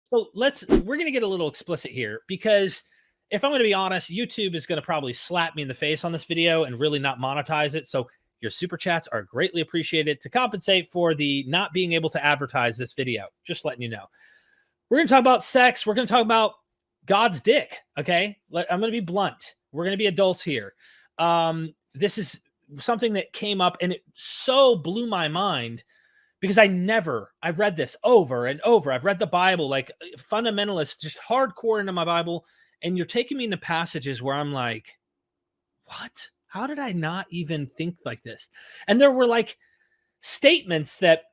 So we're going to get a little explicit here, because if I'm going to be honest, YouTube is going to probably slap me in the face on this video and really not monetize it. So your super chats are greatly appreciated to compensate for the not being able to advertise this video. Just letting you know. We're going to talk about sex. We're going to talk about God's dick. Okay. I'm going to be blunt. We're going to be adults here. This is something that came up and it so blew my mind, because I've read this over and over. I've read the Bible, like fundamentalists, just hardcore into my Bible. And you're taking me into passages where I'm like, what? How did I not even think like this? And there were like statements that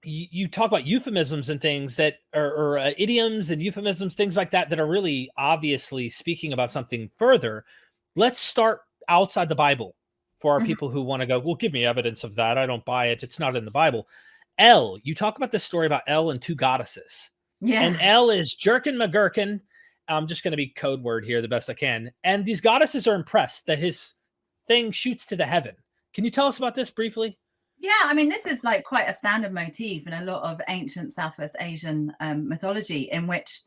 you talk about, euphemisms and things that are idioms and euphemisms, things like that, that are really obviously speaking about something further. Let's start outside the Bible for our people who want to go, well, give me evidence of that. I don't buy it. It's not in the Bible. You talk about this story about El and two goddesses. Yeah. And El is Jerkin McGurkin. I'm just going to be code word here the best I can. And these goddesses are impressed that his thing shoots to the heaven. Can you tell us about this briefly? Yeah, I mean, this is like quite a standard motif in a lot of ancient Southwest Asian mythology, in which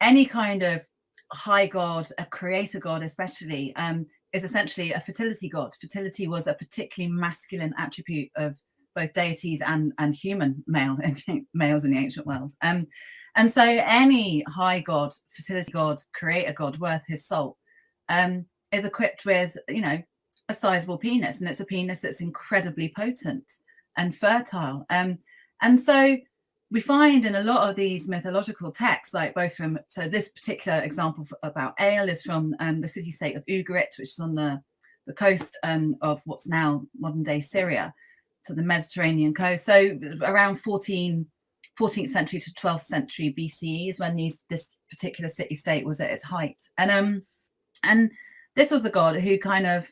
any kind of high god, a creator god especially, is essentially a fertility god. Fertility was a particularly masculine attribute of both deities and human males in the ancient world. And so any high god, fertility god, creator god worth his salt is equipped with, a sizable penis, and it's a penis that's incredibly potent and fertile. And so we find in a lot of these mythological texts, like so this particular example about Ale is from the city-state of Ugarit, which is on the coast of what's now modern-day Syria, to the Mediterranean coast. So around 14th century to 12th century BCE is when this particular city-state was at its height. And this was a god who kind of,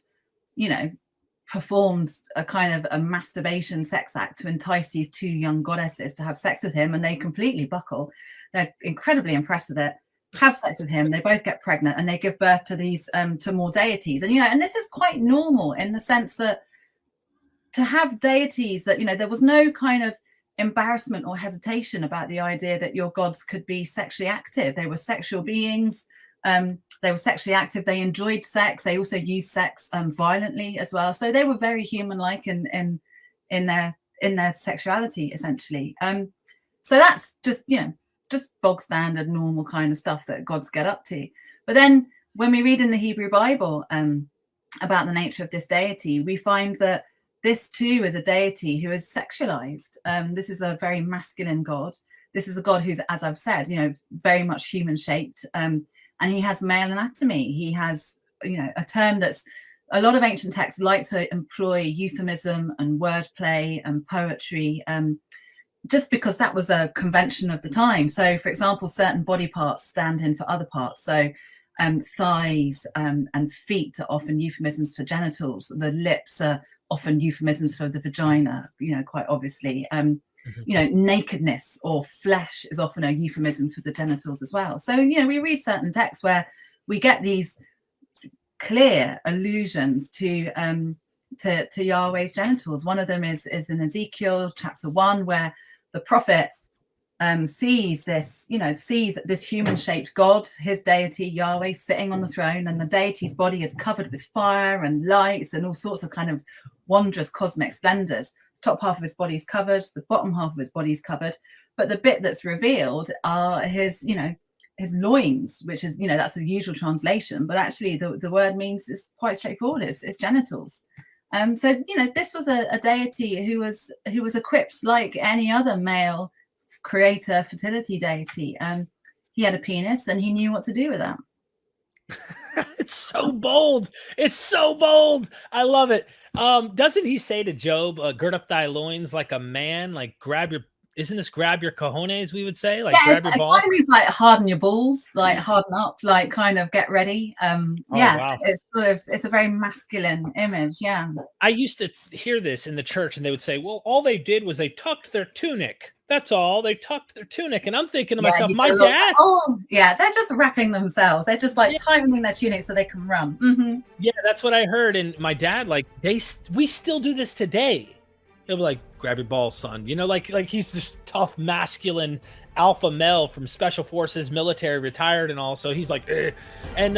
performed a kind of a masturbation sex act to entice these two young goddesses to have sex with him, and they completely buckle. They're incredibly impressed with it, have sex with him, they both get pregnant, and they give birth to these to more deities. And and this is quite normal in the sense that to have deities that there was no kind of embarrassment or hesitation about the idea that your gods could be sexually active. They were sexual beings. They were sexually active. They enjoyed sex. They also used sex violently as well. So they were very human-like in their sexuality, essentially. So that's just bog standard, normal kind of stuff that gods get up to. But then when we read in the Hebrew Bible about the nature of this deity, we find that this too is a deity who is sexualized. This is a very masculine god. This is a god who's, as I've said, very much human-shaped. And he has male anatomy. He has, a term that's a lot of ancient texts like to employ euphemism and wordplay and poetry, just because that was a convention of the time. So, for example, certain body parts stand in for other parts. So thighs and feet are often euphemisms for genitals. The lips are often euphemisms for the vagina, quite obviously. Nakedness or flesh is often a euphemism for the genitals as well. So, we read certain texts where we get these clear allusions to Yahweh's genitals. One of them is in Ezekiel chapter 1, where the prophet sees this human-shaped God, his deity Yahweh, sitting on the throne, and the deity's body is covered with fire and lights and all sorts of kind of wondrous cosmic splendors. Top half of his body is covered, the bottom half of his body is covered, but the bit that's revealed are his loins, which is, that's the usual translation, but actually the word means, it's quite straightforward, it's genitals. So this was a deity who was equipped like any other male creator fertility deity. He had a penis and he knew what to do with that. It's so bold. I love it. Doesn't he say to Job, gird up thy loins like a man, like grab your cojones, we would say, like grab your balls? Kind of means like harden your balls, like harden up, like kind of get ready. Wow. It's a very masculine image. Yeah. I used to hear this in the church and they would say, well, all they did was they tucked their tunic. That's all. They tucked their tunic. And I'm thinking to myself, my dad. They're just wrapping themselves. They're just tightening their tunic so they can run. Mm-hmm. Yeah, that's what I heard. And my dad, we still do this today. He'll be like, grab your balls, son. Like he's just tough, masculine alpha male from special forces, military, retired, and all. So he's like, "Ugh." And